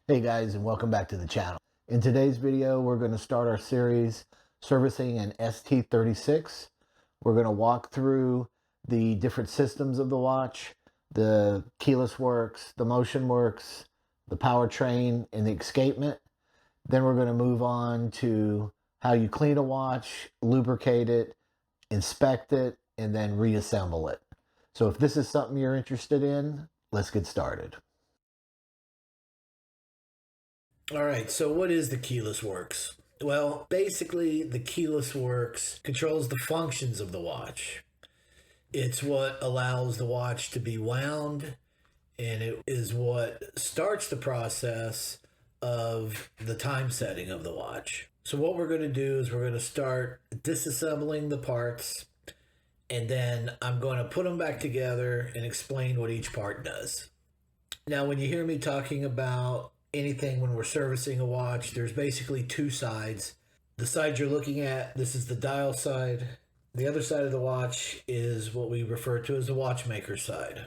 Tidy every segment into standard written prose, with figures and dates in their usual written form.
Hey guys, and welcome back to the channel. In today's video, we're going to start our series servicing an ST36. We're going to walk through the different systems of the watch, the keyless works, the motion works, the powertrain, and the escapement. Then we're going to move on to how you clean a watch, lubricate it, inspect it, and then reassemble it. So if this is something you're interested in, let's get started. All right, so what is the keyless works? Well, basically, the keyless works controls the functions of the watch. It's what allows the watch to be wound, and it is what starts the process of the time setting of the watch. So what we're going to do is we're going to start disassembling the parts, and then I'm going to put them back together and explain what each part does. Now, when you hear me talking about anything when we're servicing a watch, there's basically two sides. The side you're looking at, this is the dial side. The other side of the watch is what we refer to as the watchmaker side.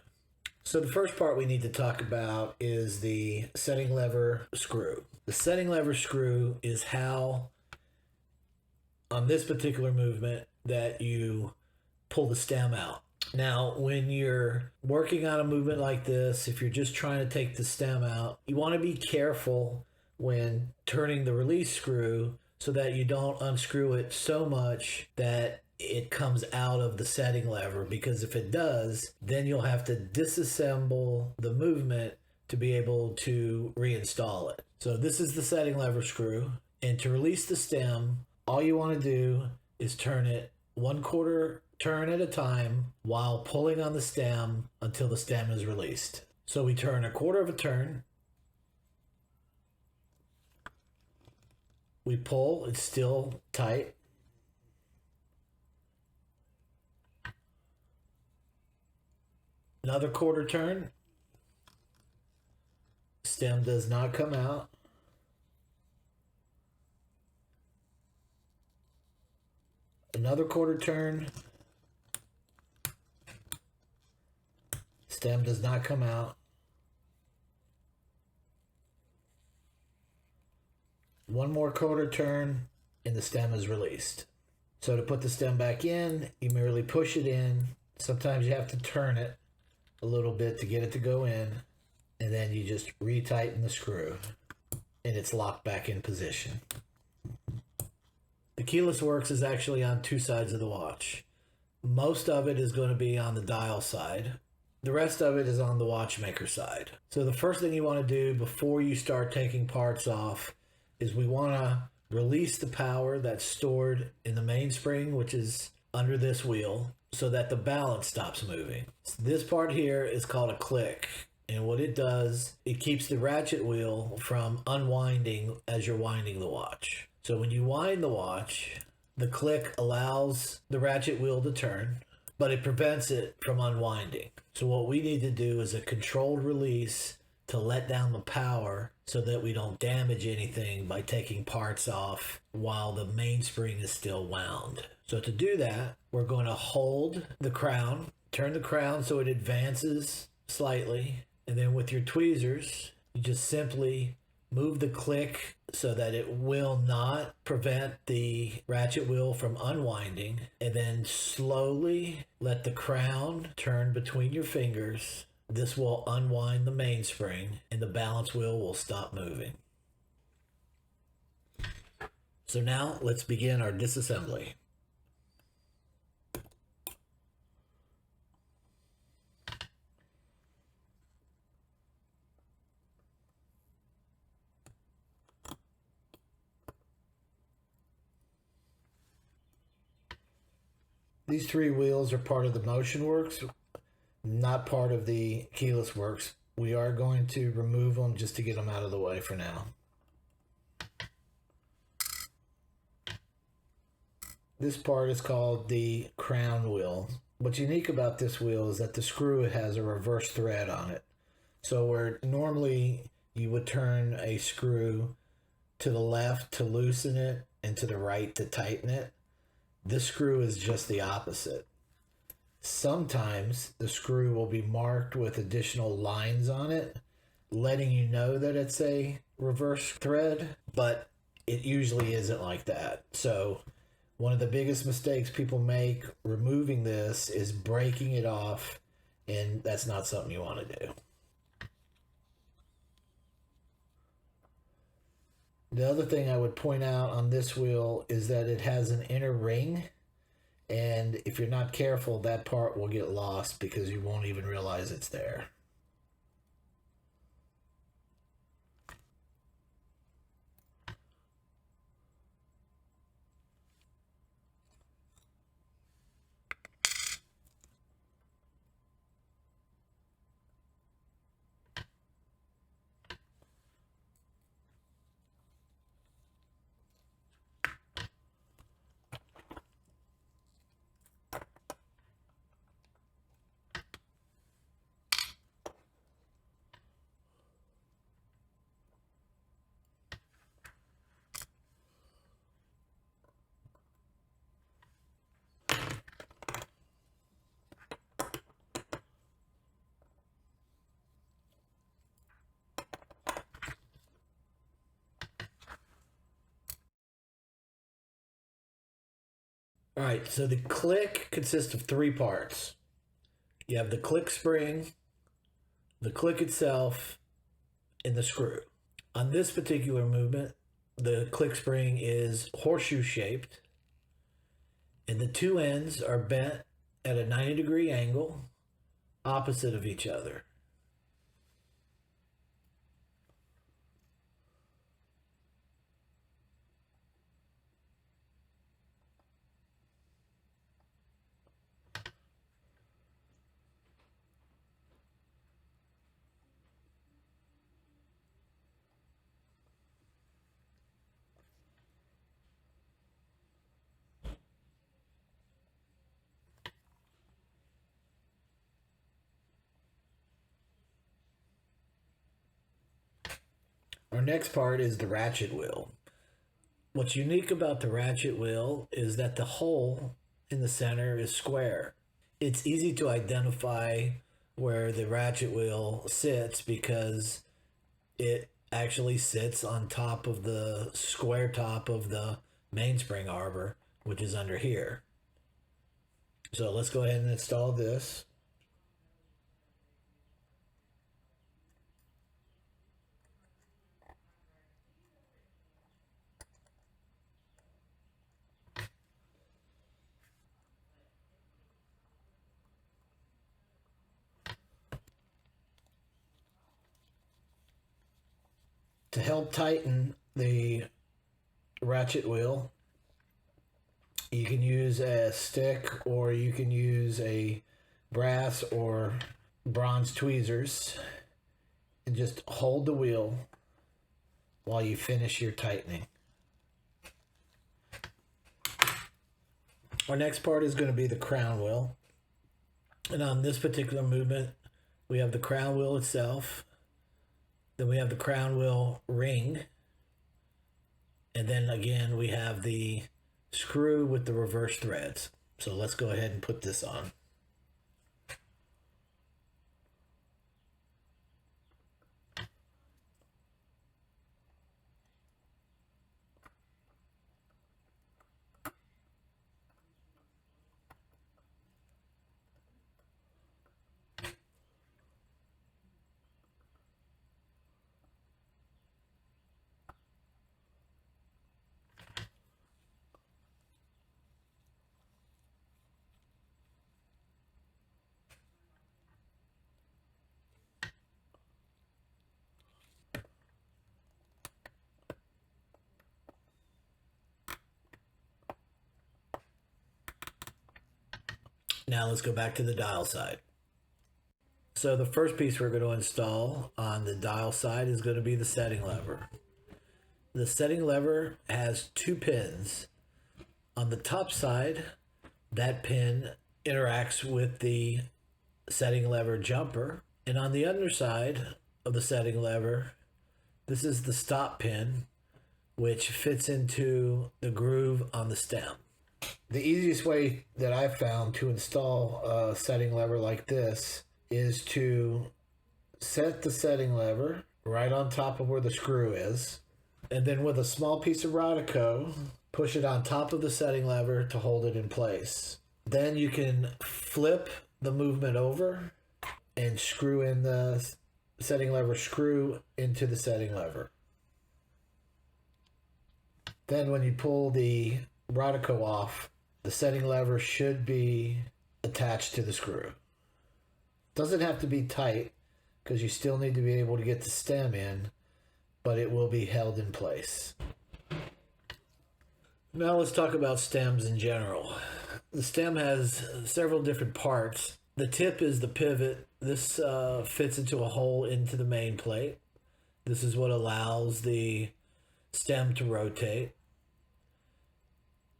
So the first part we need to talk about is the setting lever screw. The setting lever screw is how, on this particular movement, that you pull the stem out. Now, when you're working on a movement like this, if you're just trying to take the stem out, you want to be careful when turning the release screw so that you don't unscrew it so much that it comes out of the setting lever, because if it does, then you'll have to disassemble the movement to be able to reinstall it. So this is the setting lever screw, and to release the stem, all you want to do is turn it 1/4 turn at a time while pulling on the stem until the stem is released. So we turn 1/4 of a turn. We pull, it's still tight. Another 1/4 turn. Stem does not come out. Another 1/4 turn. Stem does not come out. One more 1/4 turn and the stem is released. So to put the stem back in, you merely push it in. Sometimes you have to turn it a little bit to get it to go in, and then you just retighten the screw and it's locked back in position. The keyless works is actually on two sides of the watch. Most of it is going to be on the dial side. The rest of it is on the watchmaker side. So the first thing you want to do before you start taking parts off is we want to release the power that's stored in the mainspring, which is under this wheel, so that the balance stops moving. So this part here is called a click. And what it does, it keeps the ratchet wheel from unwinding as you're winding the watch. So when you wind the watch, the click allows the ratchet wheel to turn, but it prevents it from unwinding. So what we need to do is a controlled release to let down the power so that we don't damage anything by taking parts off while the mainspring is still wound. So to do that, we're going to hold the crown, turn the crown so it advances slightly, and then with your tweezers, you just simply move the click so that it will not prevent the ratchet wheel from unwinding, and then slowly let the crown turn between your fingers. This will unwind the mainspring and the balance wheel will stop moving. So now let's begin our disassembly. These three wheels are part of the motion works, not part of the keyless works. We are going to remove them just to get them out of the way for now. This part is called the crown wheel. What's unique about this wheel is that the screw has a reverse thread on it. So where normally you would turn a screw to the left to loosen it and to the right to tighten it, this screw is just the opposite. Sometimes the screw will be marked with additional lines on it, letting you know that it's a reverse thread, but it usually isn't like that. So one of the biggest mistakes people make removing this is breaking it off, and that's not something you want to do. The other thing I would point out on this wheel is that it has an inner ring, and if you're not careful, that part will get lost because you won't even realize it's there. All right, so the click consists of three parts. You have the click spring, the click itself, and the screw. On this particular movement, the click spring is horseshoe shaped, and the two ends are bent at a 90-degree angle opposite of each other. Our next part is the ratchet wheel. What's unique about the ratchet wheel is that the hole in the center is square. It's easy to identify where the ratchet wheel sits because it actually sits on top of the square top of the mainspring arbor, which is under here. So let's go ahead and install this. To help tighten the ratchet wheel, you can use a stick or you can use a brass or bronze tweezers and just hold the wheel while you finish your tightening. Our next part is going to be the crown wheel. And on this particular movement, we have the crown wheel itself. Then we have the crown wheel ring. And then again, we have the screw with the reverse threads. So let's go ahead and put this on. Now let's go back to the dial side. So the first piece we're going to install on the dial side is going to be the setting lever. The setting lever has two pins. On the top side, that pin interacts with the setting lever jumper. And on the underside of the setting lever, this is the stop pin, which fits into the groove on the stem. The easiest way that I've found to install a setting lever like this is to set the setting lever right on top of where the screw is, and then with a small piece of Rodico, push it on top of the setting lever to hold it in place. Then you can flip the movement over and screw in the setting lever screw into the setting lever. Then when you pull the Rodico off, the setting lever should be attached to the screw. Doesn't have to be tight because you still need to be able to get the stem in, but it will be held in place. Now let's talk about stems in general. The stem has several different parts. The tip is the pivot. This fits into a hole into the main plate. This is what allows the stem to rotate.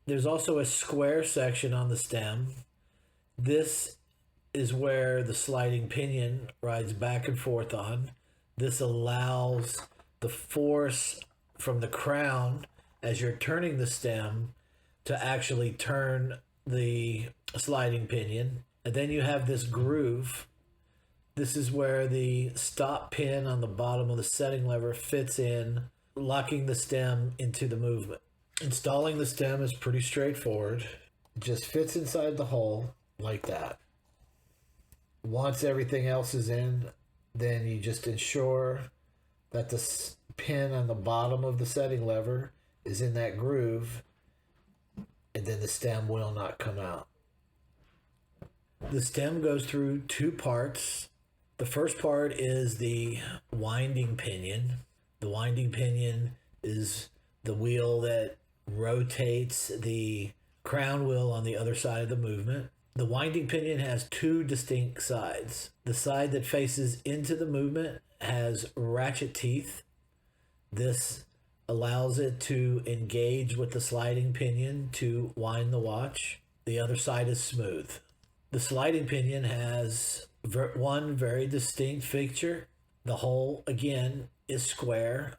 There's also a square section on the stem. This is where the sliding pinion rides back and forth on. This allows the force from the crown as you're turning the stem to actually turn the sliding pinion. And then you have this groove. This is where the stop pin on the bottom of the setting lever fits in, locking the stem into the movement. Installing the stem is pretty straightforward. It just fits inside the hole like that. Once everything else is in, then you just ensure that the pin on the bottom of the setting lever is in that groove, and then the stem will not come out. The stem goes through two parts. The first part is the winding pinion. The winding pinion is the wheel that rotates the crown wheel on the other side of the movement. The winding pinion has two distinct sides. The side that faces into the movement has ratchet teeth. This allows it to engage with the sliding pinion to wind the watch. The other side is smooth. The sliding pinion has one very distinct feature. The hole, again, is square.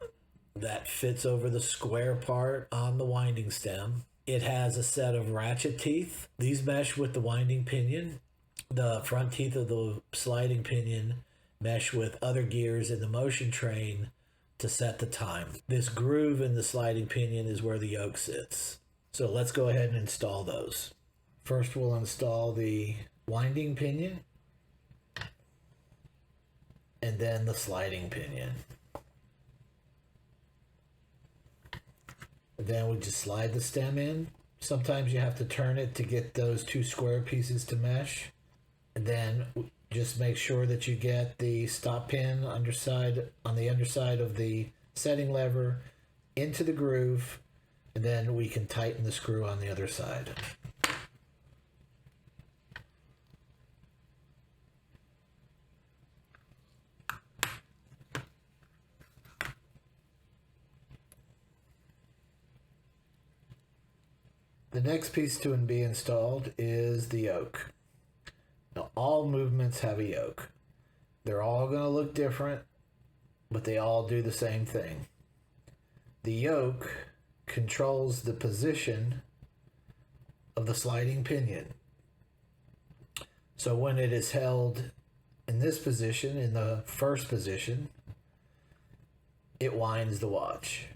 That fits over the square part on the winding stem. It has a set of ratchet teeth. These mesh with the winding pinion. The front teeth of the sliding pinion mesh with other gears in the motion train to set the time. This groove in the sliding pinion is where the yoke sits. So let's go ahead and install those. First, we'll install the winding pinion and then the sliding pinion. Then we just slide the stem in. Sometimes you have to turn it to get those two square pieces to mesh. And then just make sure that you get the stop pin on the underside of the setting lever into the groove, and then we can tighten the screw on the other side. The next piece to be installed is the yoke. Now, all movements have a yoke. They're all going to look different, but they all do the same thing. The yoke controls the position of the sliding pinion. So when it is held in this position, in the first position, it winds the watch.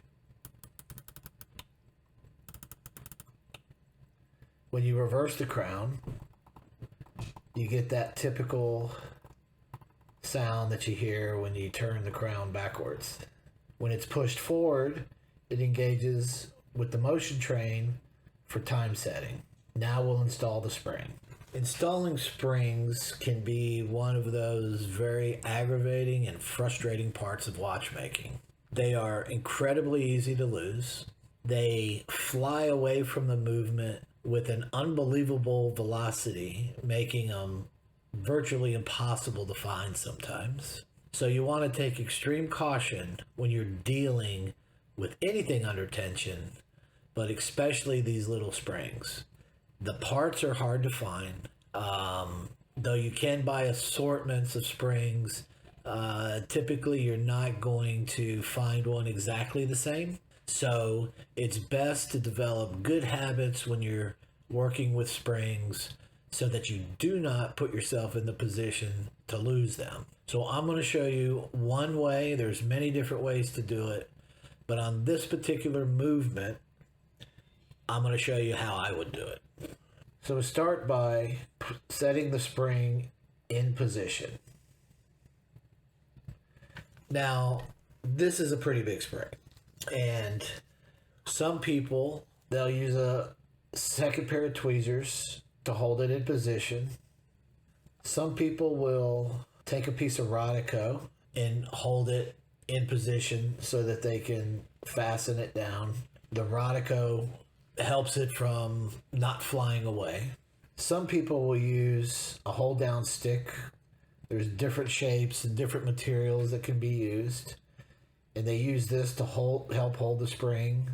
When you reverse the crown, you get that typical sound that you hear when you turn the crown backwards. When it's pushed forward, it engages with the motion train for time setting. Now we'll install the spring. Installing springs can be one of those very aggravating and frustrating parts of watchmaking. They are incredibly easy to lose. They fly away from the movement with an unbelievable velocity, making them virtually impossible to find sometimes. So you want to take extreme caution when you're dealing with anything under tension, but especially these little springs. The parts are hard to find, though you can buy assortments of springs. Typically, you're not going to find one exactly the same. So it's best to develop good habits when you're working with springs so that you do not put yourself in the position to lose them. So I'm going to show you one way. There's many different ways to do it, but on this particular movement, I'm going to show you how I would do it. So start by setting the spring in position. Now, this is a pretty big spring, and some people, they'll use a second pair of tweezers to hold it in position. Some people will take a piece of Rodico and hold it in position so that they can fasten it down. The Rodico helps it from not flying away. Some people will use a hold down stick. There's different shapes and different materials that can be used, and they use this to help hold the spring.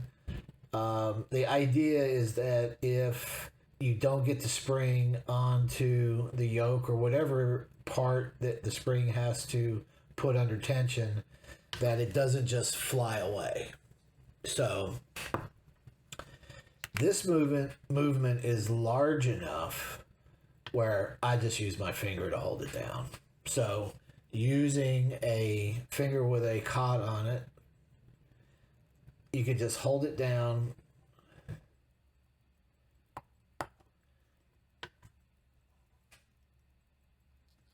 The idea is that if you don't get the spring onto the yoke or whatever part that the spring has to put under tension, that it doesn't just fly away. So this movement is large enough where I just use my finger to hold it down. So using a finger with a cot on it, you can just hold it down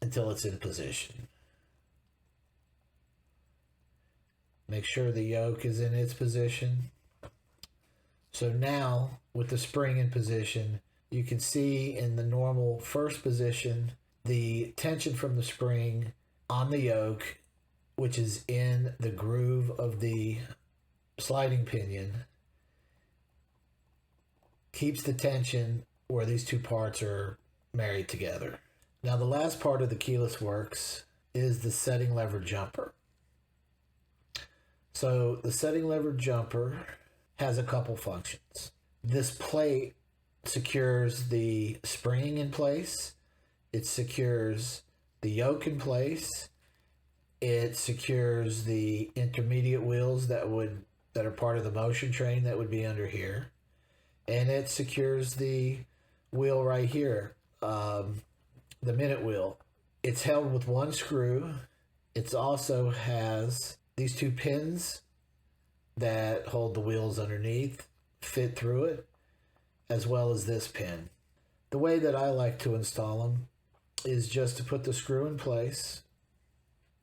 until it's in position. Make sure the yoke is in its position. So now, with the spring in position, you can see in the normal first position, the tension from the spring on the yoke, which is in the groove of the sliding pinion, keeps the tension where these two parts are married together. Now, the last part of the keyless works is the setting lever jumper. So the setting lever jumper has a couple functions. This plate secures the spring in place. It secures the yoke in place. It secures the intermediate wheels that are part of the motion train that would be under here. And it secures the wheel right here, the minute wheel. It's held with one screw. It also has these two pins that hold the wheels underneath, fit through it, as well as this pin. The way that I like to install them is just to put the screw in place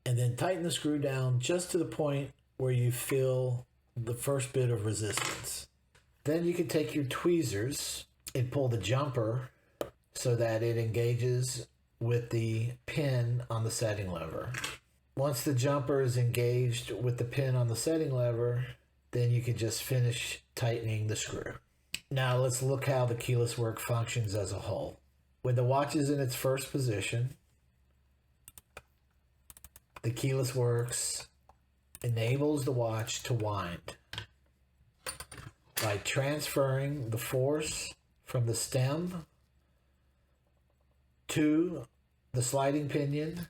and then tighten the screw down just to the point where you feel the first bit of resistance. Then you can take your tweezers and pull the jumper so that it engages with the pin on the setting lever. Once the jumper is engaged with the pin on the setting lever, then you can just finish tightening the screw. Now let's look how the keyless work functions as a whole. When the watch is in its first position, the keyless works enables the watch to wind by transferring the force from the stem to the sliding pinion,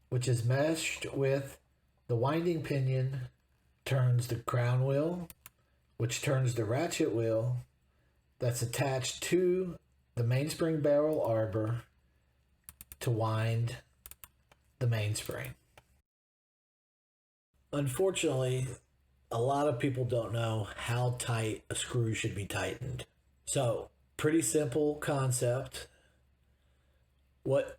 which is meshed with the winding pinion, turns the crown wheel, which turns the ratchet wheel that's attached to the mainspring barrel arbor to wind the mainspring. Unfortunately, a lot of people don't know how tight a screw should be tightened. So, pretty simple concept. What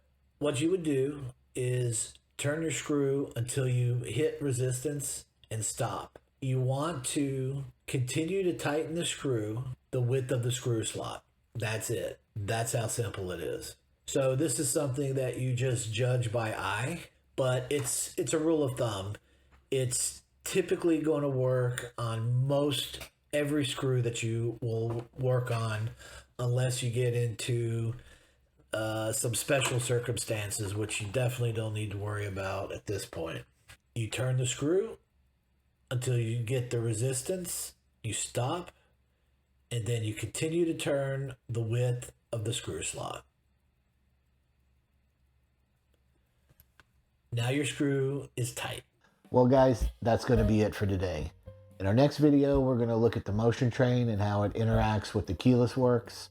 you would do is turn your screw until you hit resistance and stop. You want to continue to tighten the screw the width of the screw slot. That's it. That's how simple it is. So this is something that you just judge by eye, but it's a rule of thumb. It's typically going to work on most every screw that you will work on, unless you get into some special circumstances, which you definitely don't need to worry about at this point. You turn the screw until you get the resistance, you stop, and then you continue to turn the width of the screw slot. Now your screw is tight. Well, guys, that's going to be it for today. In our next video, we're going to look at the motion train and how it interacts with the keyless works.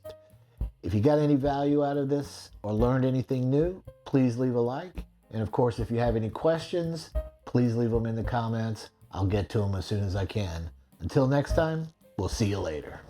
If you got any value out of this or learned anything new, please leave a like. And of course, if you have any questions, please leave them in the comments. I'll get to them as soon as I can. Until next time, we'll see you later.